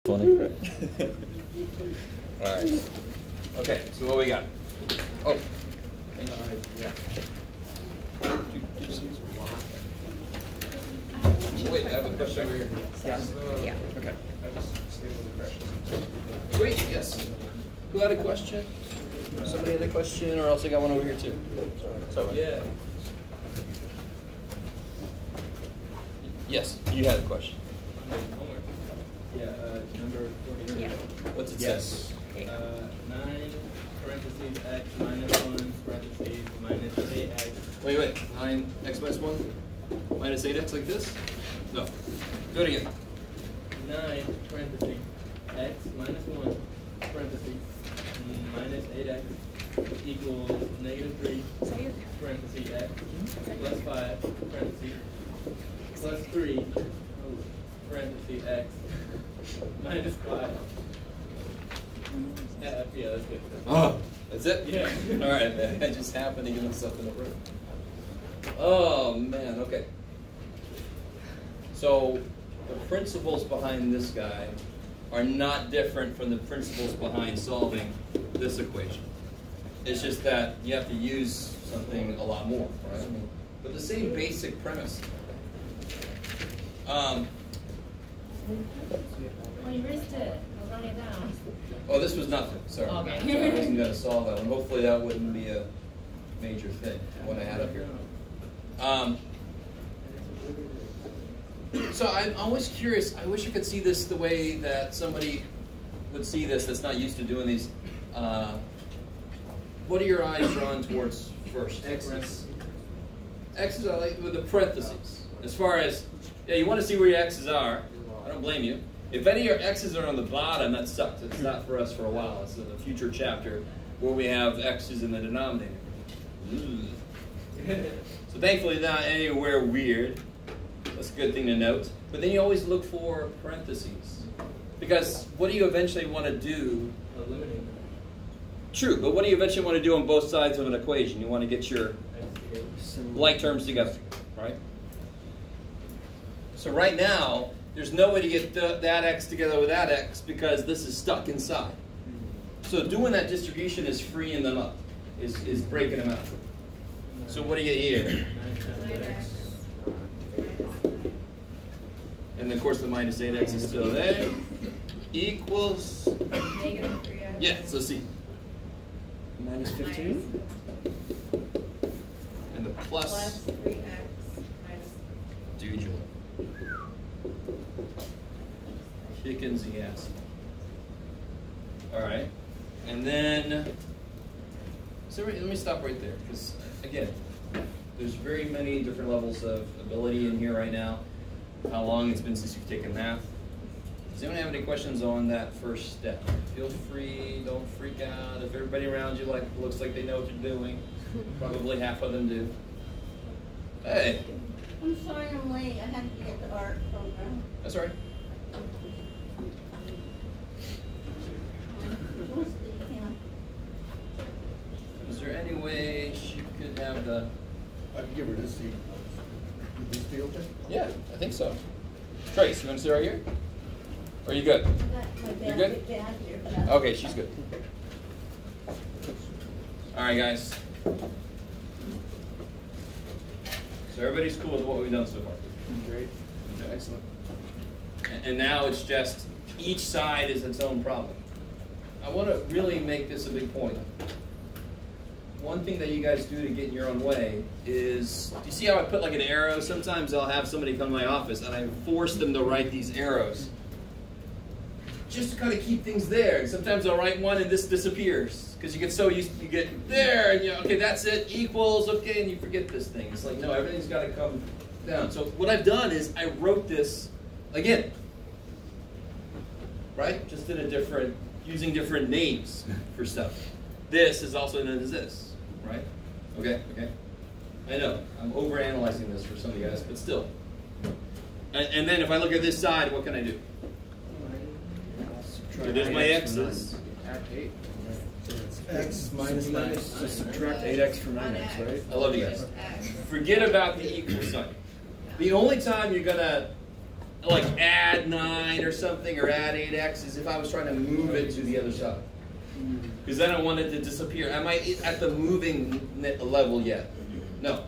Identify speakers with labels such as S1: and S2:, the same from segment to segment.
S1: Funny. All right. Okay, so what we got? Oh. Yeah. Wait, I have a question over here.
S2: Yeah.
S1: Okay. Wait, yes. Who had a question? Somebody had a question, or else I got one over here too. So yeah. Yes, you had a question.
S3: Yeah, number 43.
S2: Yeah.
S1: What's it
S3: Yes.
S1: say?
S3: 9 parentheses x minus 1 parentheses minus 8x.
S1: Wait. 9x minus 1 minus 8x like this? No. Do it again.
S3: 9 parentheses x minus 1 parentheses minus 8x equals negative 3 parentheses x plus 5 parentheses plus 3 parentheses x minus 5. Yeah, that's good.
S1: Oh, that's it?
S3: Yeah.
S1: All right, man. I just happened to give myself in a room. Oh, man, okay. So, the principles behind this guy are not different from the principles behind solving this equation. It's just that you have to use something a lot more, right? But the same basic premise.
S2: Well, you missed it. I'll run it down.
S1: Oh, this was nothing. Sorry.
S2: Okay.
S1: I wasn't going to solve that one. Hopefully that wouldn't be a major thing, what I had up here. So I'm always curious. I wish I could see this the way that somebody would see this that's not used to doing these. What are your eyes drawn towards first?
S3: X's.
S1: X's are like with the parentheses. As far as, yeah, you want to see where your X's are. I don't blame you. If any of your X's are on the bottom, that sucks. It's not for us for a while. It's in a future chapter where we have X's in the denominator. So thankfully not anywhere weird. That's a good thing to note. But then you always look for parentheses. Because what do you eventually want to do?
S3: Eliminate
S1: True, but what do you eventually want to do on both sides of an equation? You want to get your like terms together, right? So right now, there's no way to get that x together with that x because this is stuck inside. So doing that distribution is freeing them up, is breaking them out. So what do you get here? And of course the minus 8x is still there. Equals,
S2: Negative 3x.
S1: yeah, so see. Minus 15. And the
S2: Plus 3x minus.
S1: Doodle. Chickens, yes. All right. And then, so let me stop right there, because again, there's very many different levels of ability in here right now. How long it's been since you've taken math. Does anyone have any questions on that first step? Feel free, don't freak out. If everybody around you looks like they know what you're doing, probably half of them do. Hey.
S4: I'm sorry I'm late. I had to get the art program.
S1: That's all right. Is there any way she could have the...
S5: I can give her this seat. Would this be okay?
S1: Yeah, I think so. Trace, you want to sit right here? Or are you good? You're good? Okay, she's good. All right, guys. So everybody's cool with what we've done so far?
S5: Great.
S1: Okay, excellent. And now it's just each side is its own problem. I want to really make this a big point. One thing that you guys do to get in your own way is, do you see how I put like an arrow? Sometimes I'll have somebody come to my office and I force them to write these arrows just to kind of keep things there. And sometimes I'll write one and this disappears because you get so used to, you get there and okay, that's it, equals, okay, and you forget this thing. It's like, no, everything's got to come down. So what I've done is I wrote this again, right? Just in a different, using different names for stuff. This is also known as this, right? Okay. I know, I'm overanalyzing this for some of you guys, but still. And then if I look at this side, what can I do? So there's my x's.
S5: X minus 9. So subtract 8x from 9x, right?
S1: I love you guys. Forget about the equal sign. The only time you're going to like add 9 or something, or add 8x, is if I was trying to move it to the other side. Because then I want it to disappear. Am I at the moving level yet? No.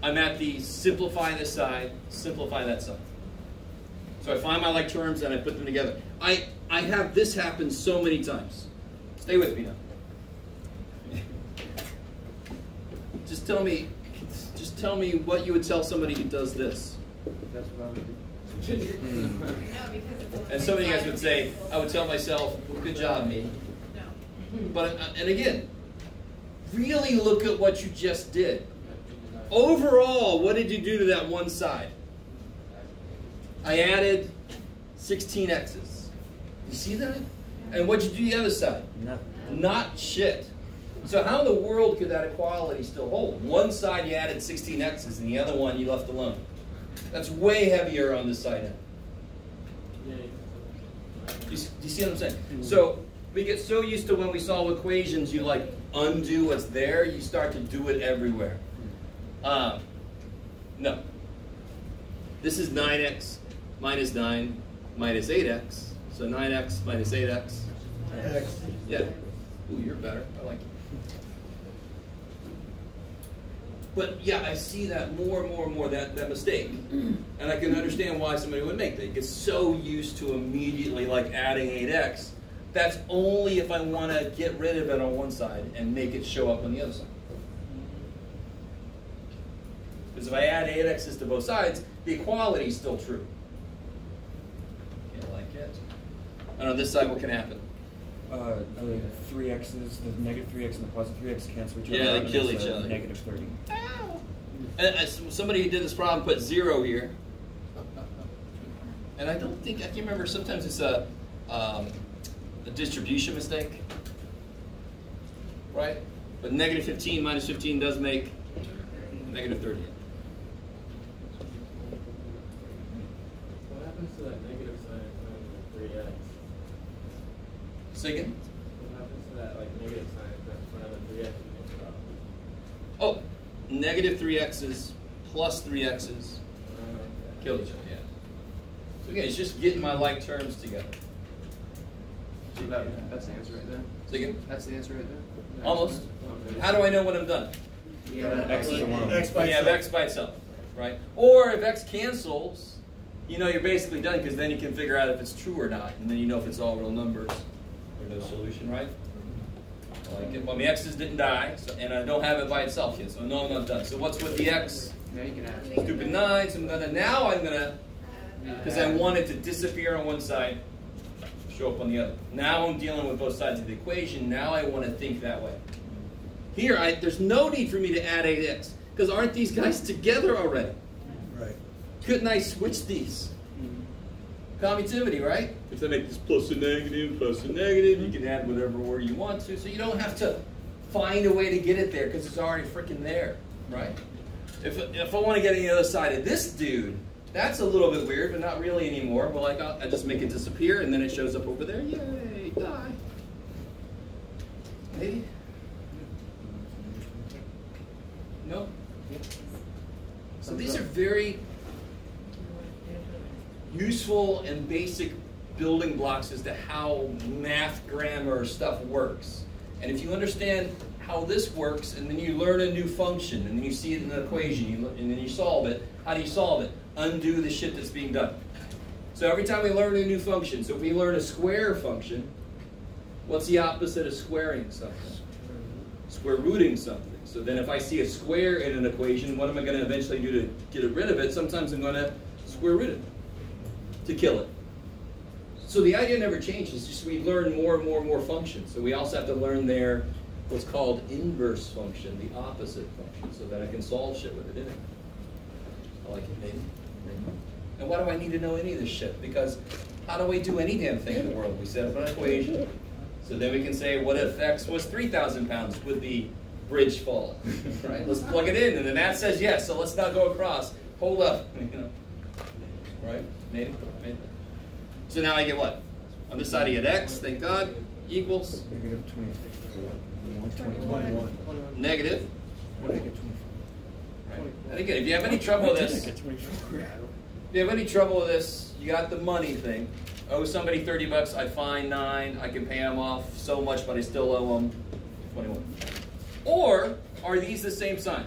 S1: I'm at the simplify this side, simplify that side. So I find my like terms and I put them together. I have this happen so many times. Stay with me now. Just tell me what you would tell somebody who does this.
S3: That's what I would do.
S2: No, because it's
S1: And some of you guys would say, I would tell myself, well, good job, me.
S2: No.
S1: But, and again, really look at what you just did. Overall, what did you do to that one side? I added 16 x's. You see that? And what'd you do to the other side?
S3: Nothing.
S1: Not shit. So how in the world could that equality still hold? One side you added 16 x's and the other one you left alone. That's way heavier on this side end.
S3: Yeah.
S1: You see what I'm saying? So we get so used to when we solve equations, you like undo what's there, you start to do it everywhere. No. This is 9x minus 9 minus 8x. So 9x minus 8x.
S5: X.
S1: Yeah. Ooh, you're better. I like it. But yeah, I see that more and more, that mistake. And I can understand why somebody would make that. You get so used to immediately like adding 8x. That's only if I want to get rid of it on one side and make it show up on the other side. Because if I add 8x's to both sides, the equality is still true. Can't like it. And on this side, what can happen?
S6: The 3x's, the negative 3x and the positive 3x cancel each other.
S1: Yeah, they
S6: out, and
S1: kill
S6: it's,
S1: each other.
S6: Negative 30.
S1: Somebody who did this problem put 0 here. And I don't think, I can't remember, sometimes it's a distribution mistake. Right? But negative 15 minus 15 does make negative 30.
S3: What happens to that negative sign in front of the 3x?
S1: Say again?
S3: What happens to that like negative sign in front of the 3x you mixed up?
S1: Oh, negative 3x's plus 3x's kill each other, yeah. So again, it's just getting my like terms together.
S7: So that's the answer right there.
S1: Say again?
S7: That's the answer right there.
S1: Almost. How do I know when I'm done?
S7: Yeah.
S6: X is alone.
S5: X by
S1: When you have
S5: itself.
S1: x by itself, right? Or if x cancels, you know you're basically done because then you can figure out if it's true or not, and then you know if it's all real numbers. There's no solution, right? Like it. Well, my x's didn't die, so, and I don't have it by itself yet, so no, I'm not done. So what's with the x?
S7: Yeah, you can add.
S1: Stupid 9s. I'm gonna because I want it to disappear on one side, show up on the other. Now I'm dealing with both sides of the equation. Now I want to think that way. Here, there's no need for me to add 8x, because aren't these guys together already?
S5: Right.
S1: Couldn't I switch these? Commutativity, right? If I make this plus a negative, you can add whatever word you want to, so you don't have to find a way to get it there, because it's already freaking there, right? If I want to get on the other side of this dude, that's a little bit weird, but not really anymore. Well, like I just make it disappear, and then it shows up over there. Yay, die. Maybe? No? So these are very useful and basic building blocks as to how math, grammar, stuff works. And if you understand how this works, and then you learn a new function, and then you see it in an equation, and then you solve it, how do you solve it? Undo the shit that's being done. So every time we learn a new function, so if we learn a square function, what's the opposite of squaring something? Square rooting something. So then if I see a square in an equation, what am I going to eventually do to get rid of it? Sometimes I'm going to square root it to kill it. So the idea never changes, just we learn more and more functions. So we also have to learn their what's called inverse function, the opposite function, so that I can solve shit with it in it. I like it, maybe. And why do I need to know any of this shit? Because how do we do any damn thing in the world? We set up an equation, so then we can say, what if x was 3,000 pounds? Would the bridge fall? Right? Let's plug it in, and then that says yes, so let's not go across. Hold up, you know. Right? Maybe? Maybe. So now I get what? On this side I get x, thank God, equals
S6: Negative
S5: 21.
S1: negative.
S6: What did I get 24?
S1: Right? And again, if you have any trouble with this,
S6: I get 24.
S1: If you have any trouble with this, you got the money thing. Owe somebody 30 bucks, I fine 9, I can pay them off so much, but I still owe them 21. Or, are these the same sign?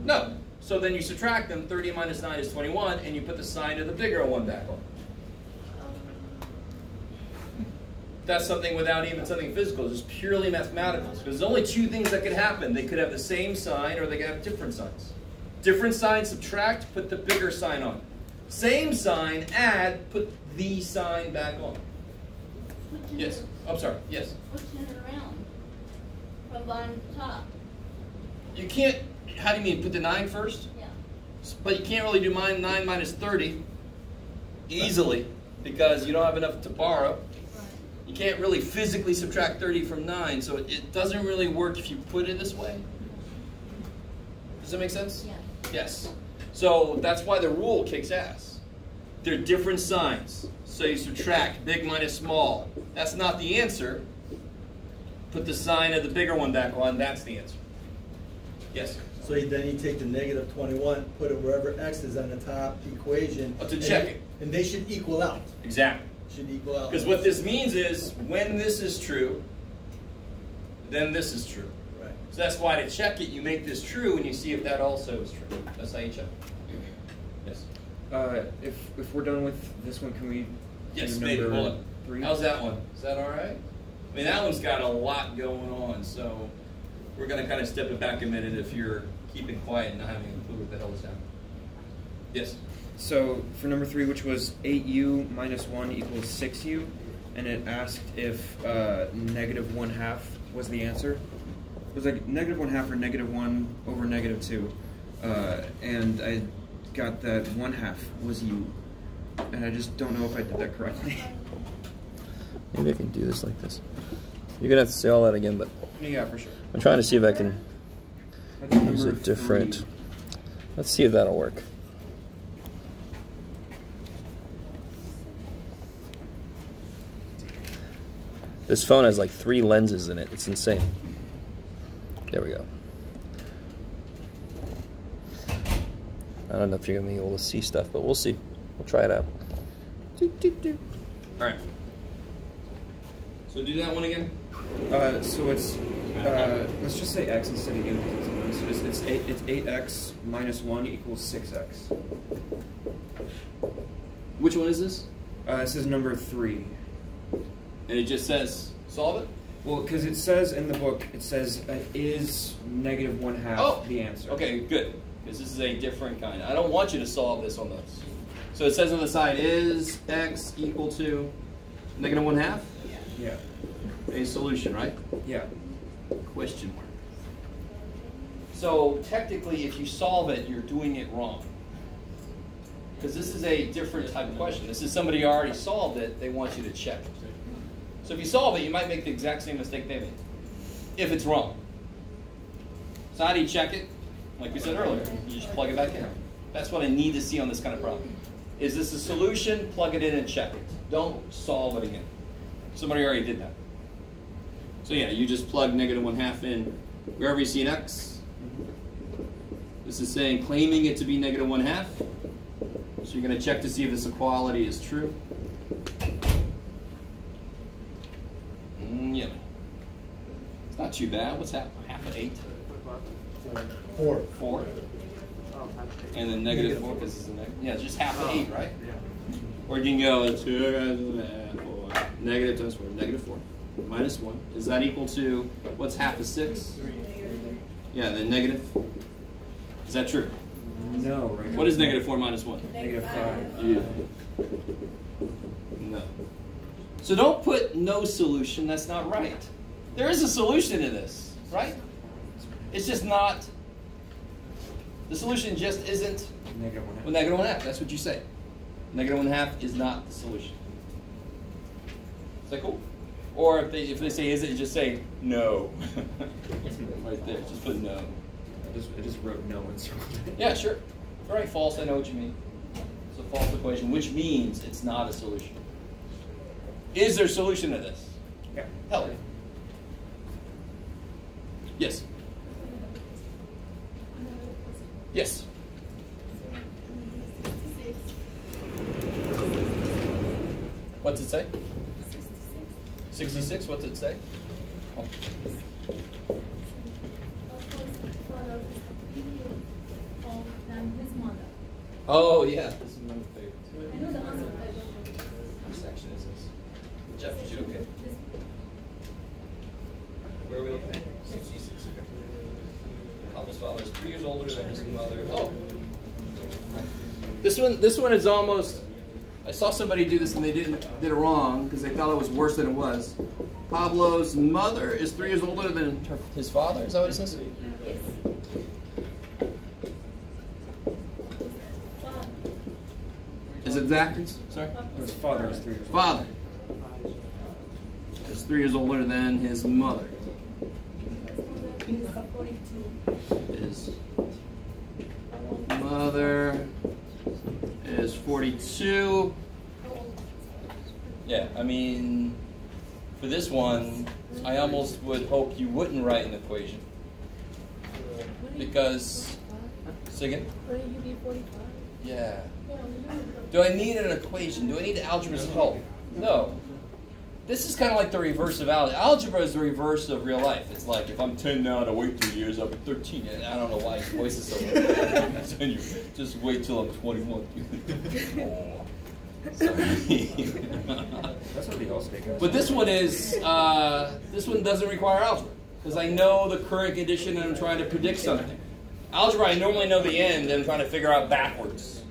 S1: No. So then you subtract them, 30 minus 9 is 21, and you put the sign of the bigger one back on. That's something without even something physical, just purely mathematical. Because there's only two things that could happen. They could have the same sign or they could have different signs. Different sign, subtract, put the bigger sign on. Same sign, add, put the sign back on. Yes. I'm sorry. Yes.
S4: Pushing it around from bottom to top.
S1: You can't, how do you mean, put the 9 first?
S4: Yeah.
S1: But you can't really do 9 minus 30 easily because you don't have enough to borrow.
S4: Right.
S1: You can't really physically subtract 30 from 9, so it doesn't really work if you put it this way. Does that make sense?
S4: Yeah.
S1: Yes. So that's why the rule kicks ass. They're different signs. So you subtract big minus small. That's not the answer. Put the sign of the bigger one back on. That's the answer. Yes?
S5: So then you take the negative 21, put it wherever x is on the top equation.
S1: To check it.
S5: And they should equal out.
S1: Exactly.
S5: Should equal out.
S1: Because what this means is when this is true, then this is true.
S5: Right.
S1: So that's why to check it, you make this true and you see if that also is true. That's how you check. Yes?
S6: If we're done with this one, can we
S1: Yes,
S6: do
S1: maybe.
S6: number
S1: Hold on.
S6: 3?
S1: How's that one? Is that all right? I mean, that one's got a lot going on, so we're going to kind of step it back a minute if you're keeping quiet and not having a clue what the hell is happening. Yes?
S6: So for number 3, which was 8u minus 1 equals 6u, and it asked if negative 1/2 was the answer. It was like negative 1/2 or negative 1 over negative 2, and I got that 1/2 was u, and I just don't know if I did that correctly.
S8: Maybe I can do this like this. You're gonna have to say all that again, but
S6: Yeah, for sure.
S8: I'm trying to see if I can
S6: I think
S8: use
S6: number
S8: it different.
S6: 3.
S8: Let's see if that'll work. This phone has like 3 lenses in it. It's insane. There we go. I don't know if you're gonna be able to see stuff, but we'll see. We'll try it out.
S1: All right. So do that one again.
S6: So it's let's just say x instead of u because it's annoying. So it's 8x minus 1 equals 6x.
S1: Which one is this?
S6: This is number 3.
S1: And it just says solve it?
S6: Well, because it says in the book, it says is negative 1/2 the answer.
S1: Okay, good. Because this is a different kind. I don't want you to solve this on this. So it says on the side, is x equal to negative 1/2?
S6: Yeah.
S1: A solution, right?
S6: Yeah.
S1: Question mark. So technically, if you solve it, you're doing it wrong. Because this is a different type of question. This is somebody who already solved it. They want you to check it. So if you solve it, you might make the exact same mistake they made, if it's wrong. So how do you check it? Like we said earlier, you just plug it back in. That's what I need to see on this kind of problem. Is this a solution? Plug it in and check it. Don't solve it again. Somebody already did that. So yeah, you just plug negative 1/2 in wherever you see an x. This is saying, claiming it to be negative 1/2. So you're going to check to see if this equality is true. Yeah. It's not too bad. What's half of 8?
S5: 4.
S1: 4. And then negative 4 because it's a negative. Yeah, it's just half of 8, right? Or you can go 2 negative times 4, negative 4 minus 1. Is that equal to what's half of 6? Yeah, then negative. Is that true?
S6: No, right?
S1: What is negative 4 minus 1?
S6: Negative 5.
S1: Yeah. No. So don't put no solution. That's not right. There is a solution to this, right? It's just not. The solution just isn't
S6: Negative 1/2.
S1: well, negative 1/2. That's what you say. Negative 1/2 is not the solution. Is that cool? Or if they say is it, just say no. Right there. Just put no.
S6: I just wrote no and circled it.
S1: Yeah, sure. All right, false. I know what you mean. It's a false equation, which means it's not a solution. Is there a solution to this?
S6: Yeah.
S1: Hell yeah. Yes. Yes. What's it say? 66, what's it say? Oh. Oh, yeah. This is my favorite.
S2: I know the answer.
S1: What section is this? Jeff, is you okay? Where are we looking at? 66. Okay. Pablo's father is 3 years older than his mother. Oh. This one is almost. I saw somebody do this and they did it wrong because they thought it was worse than it was. Pablo's mother is 3 years older than his father. Is that what it says?
S2: Yes.
S1: Is it backwards? Sorry.
S6: His father is 3 years old.
S1: Father is 3 years older than his mother. His mother is 42. Yeah, I mean, for this one, I almost would hope you wouldn't write an equation. Because, say again?
S2: Wouldn't you be 45?
S1: Yeah. Do I need an equation? Do I need algebra's help? No. This is kind of like the reverse of algebra. Algebra is the reverse of real life. It's like, if I'm 10 now and I wait 2 years, I'll be 13. And I don't know why his voice is so low. Just wait till I'm 21. Oh. Sorry.
S6: That's what the Allstate guys.
S1: But this one is, this one doesn't require algebra. Because I know the current condition and I'm trying to predict something. Algebra, I normally know the end and I'm trying to figure out backwards.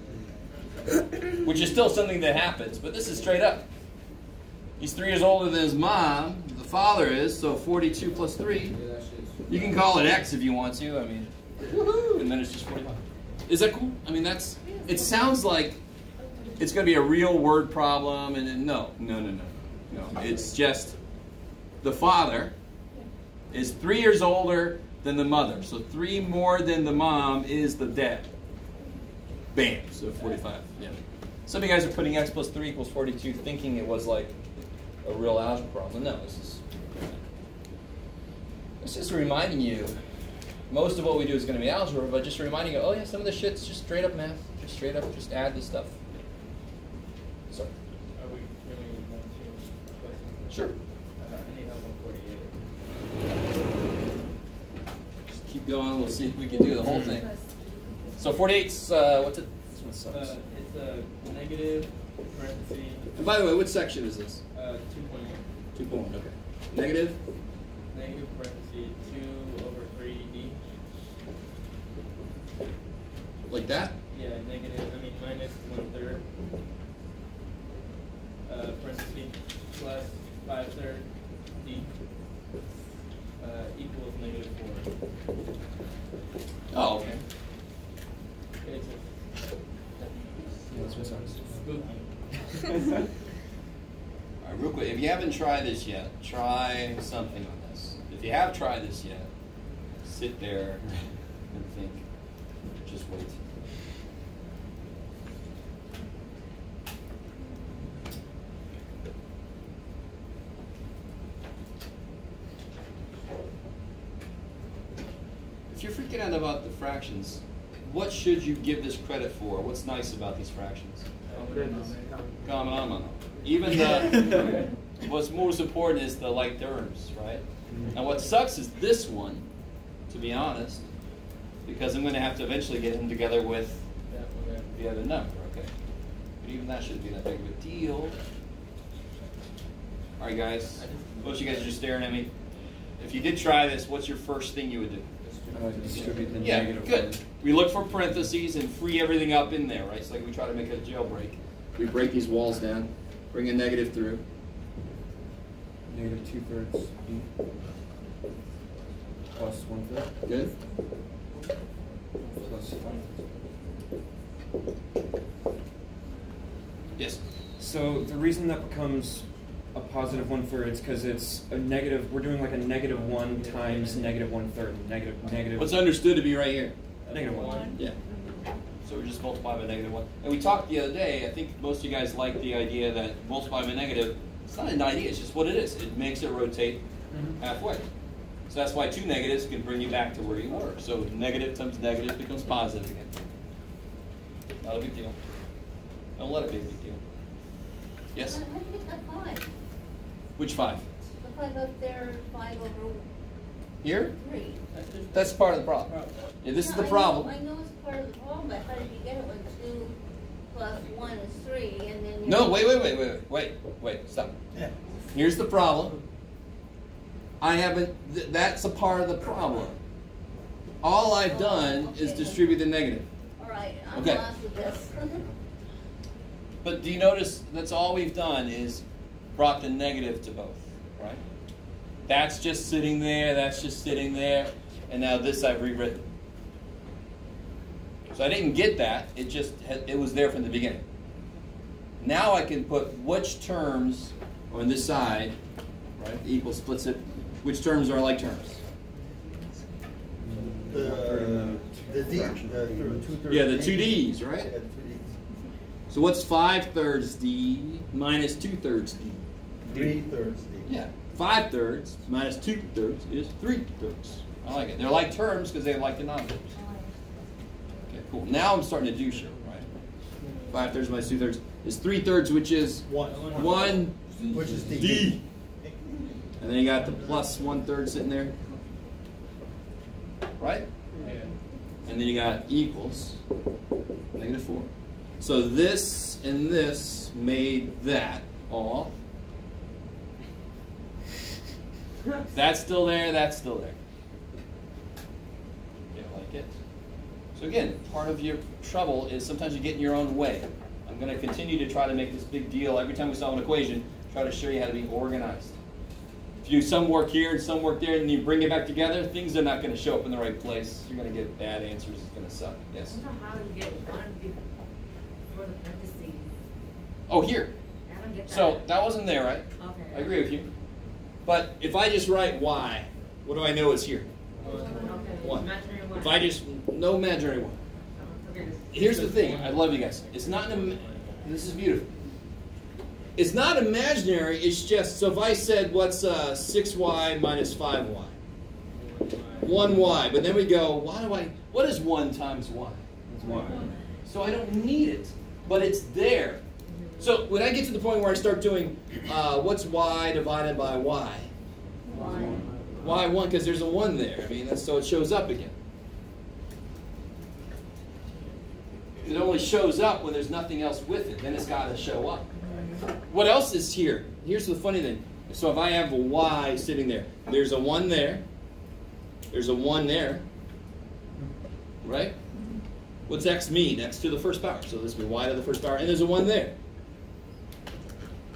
S1: Which is still something that happens, but this is straight up. He's 3 years older than his mom. The father is, so 42 plus 3. You can call it X if you want to. I mean, woohoo! And then it's just 45. Is that cool? I mean, that's. It sounds like it's going to be a real word problem, and no. It's just the father is 3 years older than the mother. So 3 more than the mom is the dad. Bam. So 45. Yeah. Some of you guys are putting X plus 3 equals 42, thinking it was like a real algebra problem. No, it's just reminding you. Most of what we do is going to be algebra, but just reminding you, oh yeah, some of the shit's just straight up math. Just straight up, just add this stuff. So.
S3: Are we really going to?
S1: Sure.
S3: I need help on 48.
S1: Just keep going. We'll see if we can do the whole thing. So 48's what's it? This one sucks.
S3: It's a negative parentheses.
S1: And by the way, what section is this?
S3: 2.1.
S1: 2.1. Okay. Negative.
S3: Negative parentheses 2 over 3d.
S1: Like that?
S3: Yeah, minus 1/3. Parentheses plus 5/3 d equals -4.
S1: Oh, okay.
S3: It's
S1: All right, real quick. If you haven't tried this yet, try something on this. If you have tried this yet, sit there and think. Just wait. If you're freaking out about the fractions, what should you give this credit for? What's nice about these fractions? Common. Even the what's most important is the like terms, right? And what sucks is this one, to be honest, because I'm going to have to eventually get them together with the other number, okay? But even that shouldn't be that big of a deal. All right, guys. Most of you guys are just staring at me. If you did try this, what's your first thing you would do?
S6: Distribute the
S1: Yeah,
S6: negative
S1: good.
S6: one.
S1: We look for parentheses and free everything up in there, right? It's like we try to make a jailbreak. We break these walls down, bring a negative through.
S6: Negative 2/3 b plus 1/3
S1: Good.
S6: plus 5.
S1: Yes.
S6: So the reason that becomes a positive 1/3 is because it's a negative. We're doing like a -1 times -1/3. Negative.
S1: What's understood to be right here?
S6: -1.
S1: Yeah. So we just multiply by -1. And we talked the other day, I think most of you guys like the idea that multiply by negative, it's not an idea, it's just what it is. It makes it rotate halfway. So that's why 2 negatives can bring you back to where you were. So negative times negative becomes positive again. Not a big deal. Don't let it be a big deal. Yes?
S4: How do you get the 5?
S1: Which 5?
S4: The 5 up there, 5 over
S1: Here?
S4: 3.
S1: That's part of the problem. Yeah, this is the problem.
S4: I know it's part of the problem, but how did you get it when 2 plus 1 is 3, and then you're...
S1: No, wait, stop.
S5: Yeah.
S1: Here's the problem. I haven't, that's a part of the problem. All I've done is distribute the negative.
S4: All right, I'm
S1: Okay.
S4: lost with this.
S1: But do you notice that's all we've done is brought the negative to both, right? That's just sitting there, that's just sitting there, and now this I've rewritten. So I didn't get that, it was there from the beginning. Now I can put which terms on this side, right, the equal splits it, which terms are like terms.
S5: The D, the 2/3.
S1: Yeah, the 2 D's, right?
S5: Yeah, 2 Ds.
S1: So what's 5/3 D minus 2/3 D?
S5: 3/3 D.
S1: Yeah, 5/3 minus 2/3 is 3/3. I like it. They're like terms because they like denominators. Okay, cool. Now I'm starting to do shit, right? 5/3 minus 2/3 is 3/3, which is 1
S5: Which is D.
S1: D. And then you got the plus 1/3 sitting there, right?
S3: Yeah.
S1: And then you got equals -4. So this and this made that all. That's still there, that's still there. You like it? So again, part of your trouble is sometimes you get in your own way. I'm going to continue to try to make this big deal every time we solve an equation, try to show you how to be organized. If you do some work here and some work there and you bring it back together, things are not going to show up in the right place. You're going to get bad answers. It's going to suck. Yes?
S2: I don't know how you get 1 before the parentheses.
S1: Oh, here.
S2: I don't get that.
S1: So that wasn't there, right?
S2: Okay.
S1: I agree with you. But if I just write y, what do I know is here?
S2: Okay.
S1: 1.
S2: Imaginary 1.
S1: If I just, no imaginary 1.
S2: Okay.
S1: Here's the thing. I love you guys. It's not, this is beautiful. It's not imaginary. It's just, so if I said, what's 6y minus 5y? 1y. But then we go, what is 1 times y? It's 1. So I don't need it. But it's there. So when I get to the point where I start doing, what's y divided by y? Y1, because there's a 1 there. I mean, that's, so it shows up again. It only shows up when there's nothing else with it. Then it's got to show up. What else is here? Here's the funny thing. So if I have a y sitting there, there's a 1 there. There's a 1 there. Right? What's x mean? X to the first power. So this would be y to the first power. And there's a 1 there.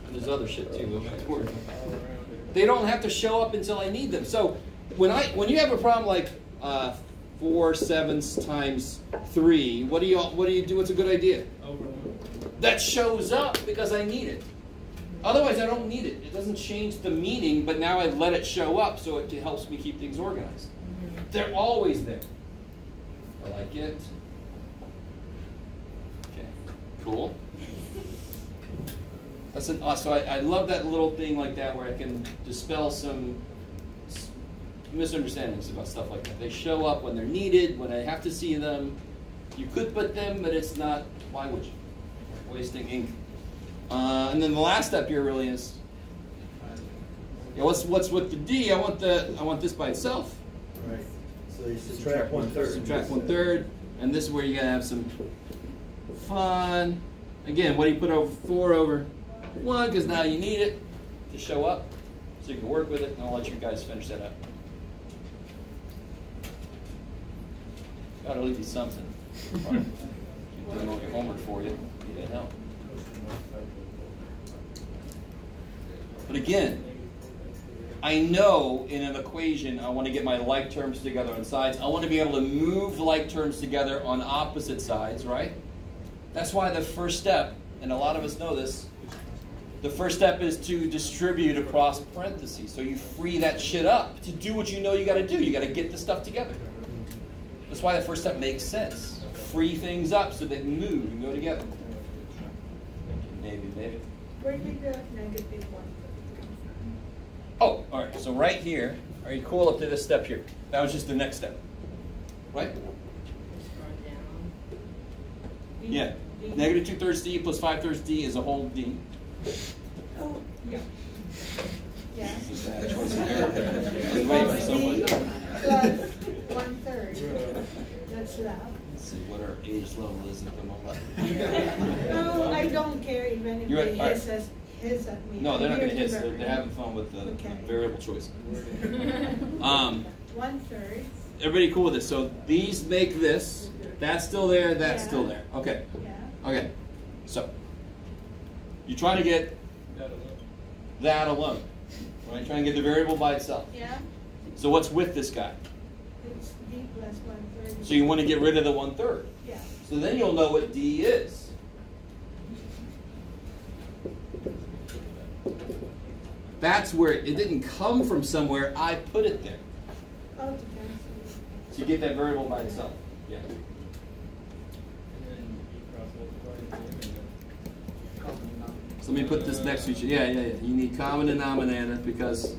S1: And there's other shit too. They don't have to show up until I need them. So when you have a problem like 4/7 times 3, what do you do? What's a good idea? That shows up because I need it. Otherwise, I don't need it. It doesn't change the meaning, but now I've let it show up so it helps me keep things organized. They're always there. I like it. Okay, cool. That's so I love that little thing like that where I can dispel some misunderstandings about stuff like that. They show up when they're needed, when I have to see them. You could put them, but it's not, why would you? Wasting ink. And then the last step here really is, what's with the D? I want this by itself.
S5: Right. So you subtract 1/3.
S1: Subtract 1/3, and this is where you gotta have some fun. Again, what do you put over 4 over 1? Because now you need it to show up, so you can work with it, and I'll let you guys finish that up. Gotta leave you something. Keep doing all your homework for you. You need help. But again, I know in an equation I want to get my like terms together on sides. I want to be able to move like terms together on opposite sides, right? That's why the first step, and a lot of us know this, the first step is to distribute across parentheses. So you free that shit up to do what you know you got to do. You got to get the stuff together. That's why the first step makes sense. Free things up so they move and go together. Maybe.
S2: Where did the -1?
S1: Oh, all right. So right here, are you cool up to this step here? That was just the next step, right? Yeah. -2/3 D plus 5/3 D is a whole D.
S9: Oh, yeah. Yeah. Plus 1/3. That's loud.
S1: Let's see what our age level is at the moment.
S9: No, I don't care even if
S1: You're
S9: they
S1: right.
S9: hiss at me.
S1: No, they're not going to
S9: Here's
S1: hiss.
S9: the
S1: They're having fun with the
S9: Okay.
S1: variable choice.
S9: 1/3.
S1: Everybody cool with this? So these make this. That's still there. That's
S9: Yeah.
S1: still there. Okay.
S9: Yeah.
S1: Okay. So you try to get that alone. Right? Try and get the variable by itself.
S9: Yeah.
S1: So what's with this guy?
S9: It's D plus 1/3.
S1: So you want to get rid of the 1/3.
S9: Yeah.
S1: So then you'll know what D is. That's where it didn't come from somewhere. I put it there.
S9: Oh, to cancel.
S1: So you get that variable by itself. Yeah.
S3: And then you cross multiply and then
S1: So let me put this next to each other. Yeah. You need common denominator because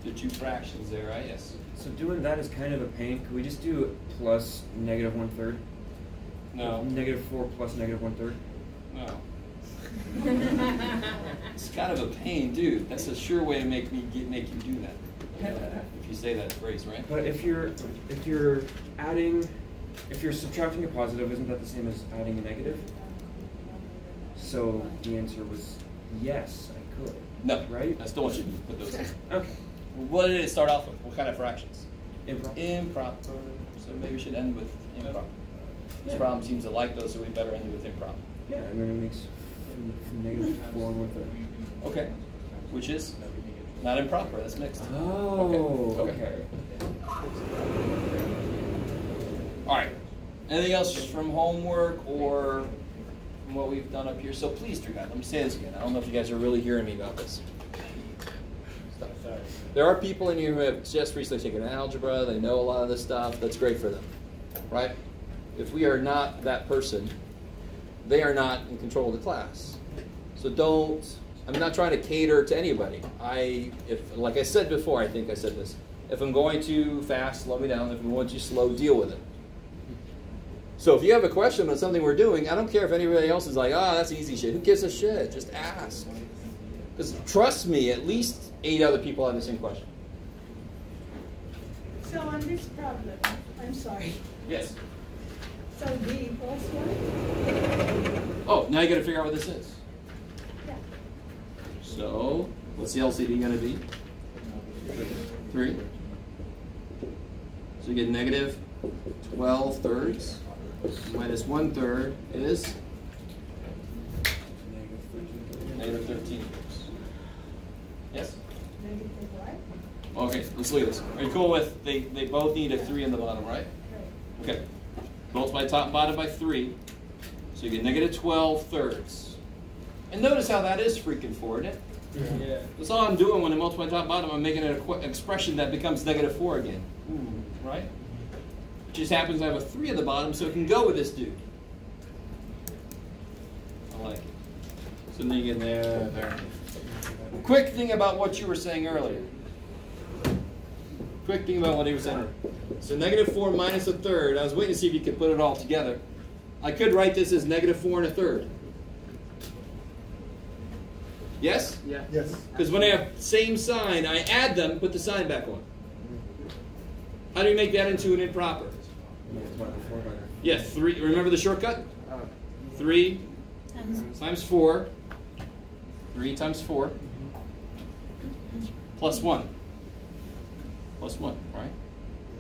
S1: the two fractions there, right? Yes.
S6: So doing that is kind of a pain. Could we just do plus negative 1/3?
S1: No.
S6: Negative 4 plus negative 1/3?
S1: No. It's kind of a pain, dude. That's a sure way to make you do that. If you say that phrase, right?
S6: But if you're subtracting a positive, isn't that the same as adding a negative? So the answer was yes, I could.
S1: No.
S6: Right?
S1: I still want you to put those in.
S6: Okay.
S1: What did it start off with? What kind of fractions?
S6: Improper.
S1: Improper. So maybe we should end with improper. This
S6: Yeah.
S1: problem seems to like those, so we better end with improper.
S6: Yeah, and then it makes from negative 4 and 1/3.
S1: Okay. Which is not improper. That's mixed.
S6: Oh,
S1: Okay. All right. Anything else from homework or from what we've done up here? So please, dear God, let me say this again. I don't know if you guys are really hearing me about this. There are people in here who have just recently taken algebra. They know a lot of this stuff. That's great for them, right? If we are not that person, they are not in control of the class. So I'm not trying to cater to anybody. Like I said before, I think I said this. If I'm going too fast, slow me down. If I'm going too slow, deal with it. So if you have a question about something we're doing, I don't care if anybody else is like, that's easy shit. Who gives a shit? Just ask. Because trust me, at least 8 other people have the same question.
S9: So on this problem, I'm sorry.
S1: Yes.
S9: So D plus 1?
S1: Oh, now you got to figure out what this is.
S9: Yeah.
S1: So, what's the LCD going to be? 3. So you get negative 12/3 minus 1/3 is negative 13. Yes?
S9: Negative what?
S1: Okay, let's look at this. Are you cool with they both need a 3 in the bottom, right?
S9: Right.
S1: Okay. Multiply top and bottom by 3. So you get negative 12/3. And notice how that is freaking 4, isn't it?
S3: Yeah.
S1: That's all I'm doing when I multiply top and bottom. I'm making an expression that becomes negative 4 again. Right? It just happens I have a 3 at the bottom, so it can go with this dude. I like it. So then you get there. Quick thing about what you were saying earlier. Quick thing about what he was saying. So negative 4 minus 1/3. I was waiting to see if you could put it all together. I could write this as negative 4 1/3. Yes?
S7: Yeah.
S5: Yes.
S1: Because when I have same sign, I add them, put the sign back on. How do you make that into an improper? Yes, 3. Remember the shortcut? 3 times 4. 3 times 4. Plus 1. Plus 1, right?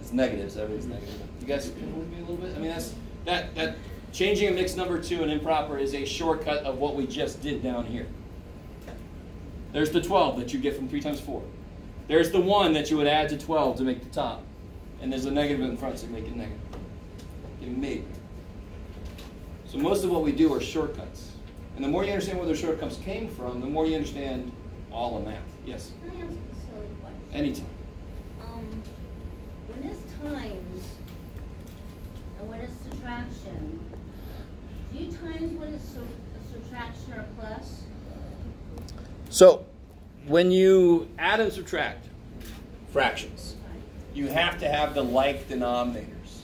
S1: It's negatives. Everything's negative. You guys can move me a little bit? I mean, that changing a mixed number to an improper is a shortcut of what we just did down here. There's the 12 that you get from 3 times 4. There's the 1 that you would add to 12 to make the top. And there's a negative in front to make it negative. You made. So most of what we do are shortcuts. And the more you understand where the shortcuts came from, the more you understand all of math. Yes?
S4: Can I ask a silly question?
S1: Anytime.
S4: When it's times and when it's subtraction, do you times when it's a subtraction or plus?
S1: So, when you add and subtract fractions, you have to have the like denominators,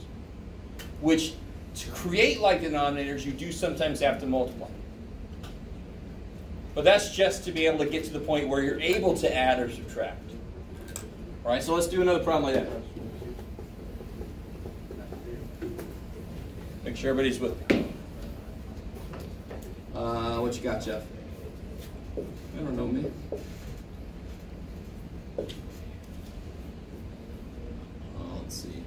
S1: which to create like denominators, you do sometimes have to multiply. But that's just to be able to get to the point where you're able to add or subtract. All right, so let's do another problem like that. Make sure everybody's with me. What you got, Jeff? I don't know me. Let's see.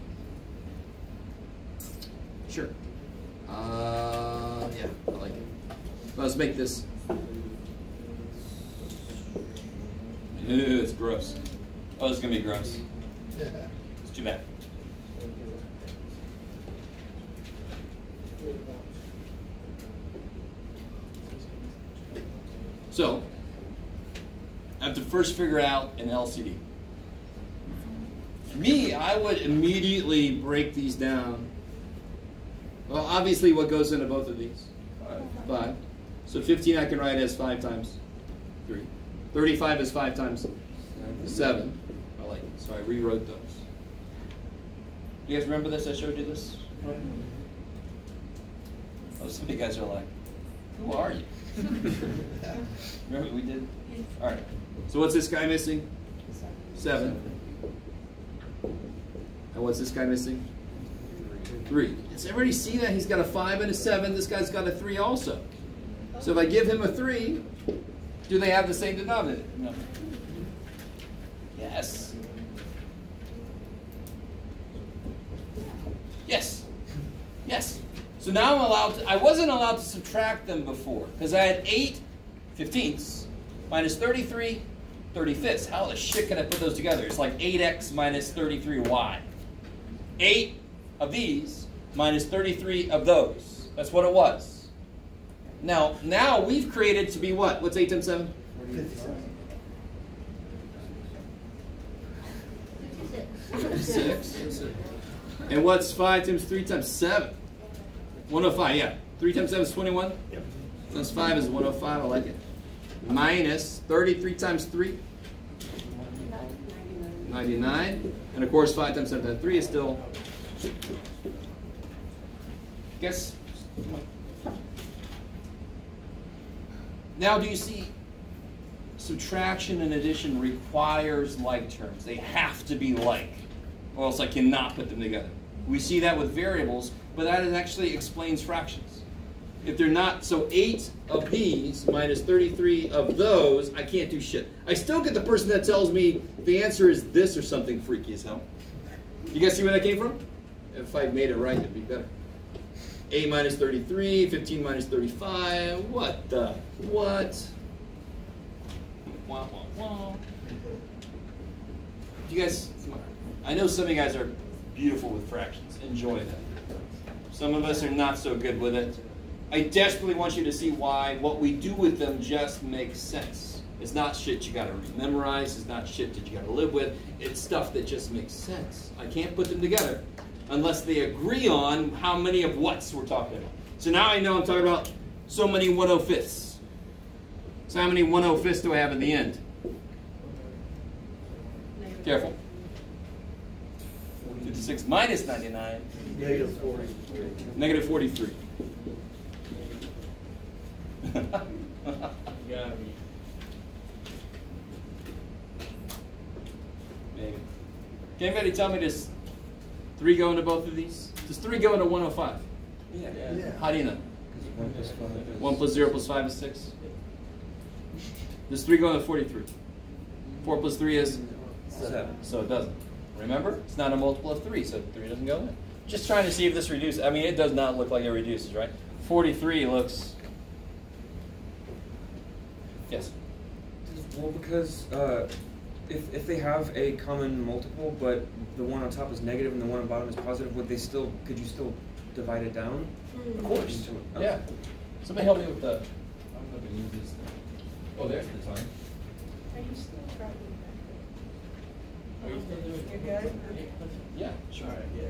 S1: Sure. Yeah, I like it. Let's make this. Ew, it's gross. Oh, this is gonna be gross. It's too bad. So, I have to first figure out an LCD. For me, I would immediately break these down. Well, obviously, what goes into both of these? 5. So 15 I can write as 5 times 3. 35 is 5 times 7. I like it. So I rewrote those. You guys remember this? I showed you this? Oh, some of you guys are like, who are you? Remember what we did? All right. So what's this guy missing? 7. And what's this guy missing? 3. Does everybody see that? He's got a 5 and a 7. This guy's got a 3 also. So if I give him a 3, do they have the same denominator? No. Yes. Yes. Yes. So now I'm allowed to, I wasn't allowed to subtract them before because I had 8 15ths minus 33 35ths. How the shit can I put those together? It's like 8x minus 33y. 8 of these minus 33 of those. That's what it was. Now we've created to be what? What's 8 times 7? 56. And what's 5 times 3 times 7? 105, yeah. 3 times 7 is 21? Yep. Times 5 is 105, I like it. Minus 33 times 3? 99. And of course 5 times 7 times 3 is still... Guess... Now do you see subtraction and addition requires like terms. They have to be like, or else I cannot put them together. We see that with variables, but that actually explains fractions. If they're not, so 8 of these minus 33 of those, I can't do shit. I still get the person that tells me the answer is this or something freaky as hell. You guys see where that came from? If I made it right, it'd be better. 8 minus 33, 15 minus 35, what the, what? Wah, wah, wah. You guys, I know some of you guys are beautiful with fractions. Enjoy that. Some of us are not so good with it. I desperately want you to see why what we do with them just makes sense. It's not shit you gotta memorize. It's not shit that you gotta live with. It's stuff that just makes sense. I can't put them together unless they agree on how many of what's we're talking about. So now I know I'm talking about so many 1/5ths. So how many 1/5ths do I have at the end? Careful. 56 minus 99.
S5: Negative 40.
S1: Negative 43.
S3: Got me.
S1: Maybe. Can anybody tell me does 3 go into both of these? Does 3 go into 105?
S3: Yeah.
S1: How do you know?
S6: 1 plus 5.
S1: 1 plus 0 plus 5 is 6. Does 3 go into 43? 4 plus 3 is
S6: 7.
S1: So it doesn't. Remember, it's not a multiple of 3, so 3 doesn't go in. Just trying to see if this reduces. I mean, it does not look like it reduces, right? 43 looks... Yes?
S6: Well, because if they have a common multiple, but the one on top is negative and the one on bottom is positive, could you still divide it down?
S1: Of course.
S6: Okay.
S1: Yeah. Somebody help me with the... I don't know if I need this thing. Oh, there's the design.
S9: Are you still writing
S3: Are you still doing
S9: You good?
S1: Yeah, sure.
S3: Alright, yeah.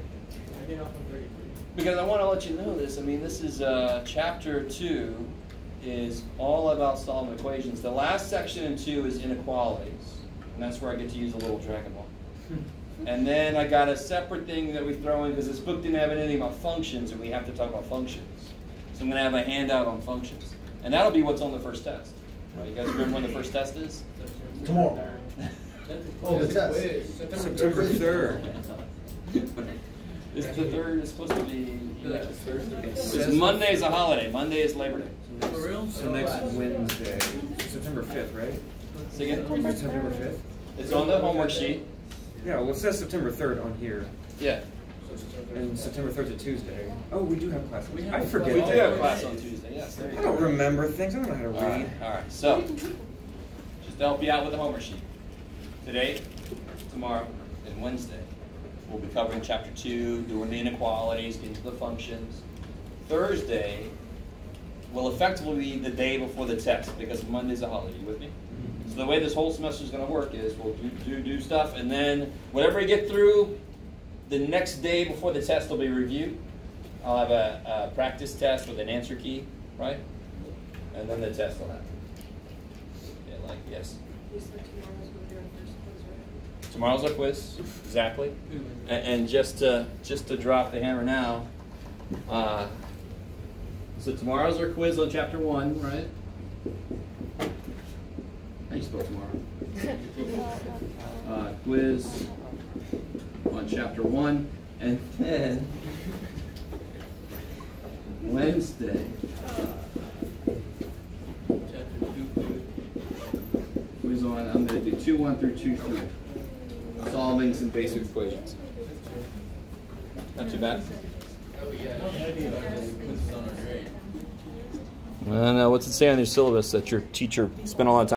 S3: I get off on 33.
S1: Because I want to let you know this. I mean, this is chapter 2 is all about solving equations. The last section in 2 is inequalities, and that's where I get to use a little Dragon Ball. And then I got a separate thing that we throw in because this book didn't have anything about functions, and we have to talk about functions. So I'm going to have a handout on functions, and that'll be what's on the first test. You guys remember when the first test is?
S5: Tomorrow. Oh, the test.
S6: September 3rd.
S1: It's the 3rd. It's supposed to be next Thursday.
S6: It's
S1: It's Monday's a holiday. Monday is Labor Day.
S3: For real?
S6: So next Wednesday, September 5th, right?
S1: See again?
S6: September 5th?
S1: It's on the homework sheet.
S6: Yeah, well, it says September 3rd on here.
S1: Yeah.
S6: And September 3rd is a Tuesday. Oh, we do have class. I forget.
S1: We do have class on Tuesday. Yes. There you
S6: I
S1: go.
S6: don't remember things. I don't know how to
S1: All
S6: read.
S1: right. All right. So, just to help you out with the homework sheet. Today, tomorrow, and Wednesday, we'll be covering chapter 2, doing the inequalities, getting to the functions. Thursday will effectively be the day before the test because Monday's a holiday. You with me? So the way this whole semester is going to work is we'll do stuff, and then whatever you get through, the next day before the test will be review. I'll have a practice test with an answer key, right? And then the test will happen. Yeah, like, yes.
S9: You said tomorrow's gonna be our first quiz, right?
S1: Tomorrow's our quiz, exactly. And just to drop the hammer now, so tomorrow's our quiz on chapter 1, right? How you spell tomorrow? Quiz on chapter 1, and then Wednesday. Quiz on, I'm going to do 2-1 through 2-3. Solving some basic equations. Not too bad. I don't know. What's it say on your syllabus that your teacher spent all that time?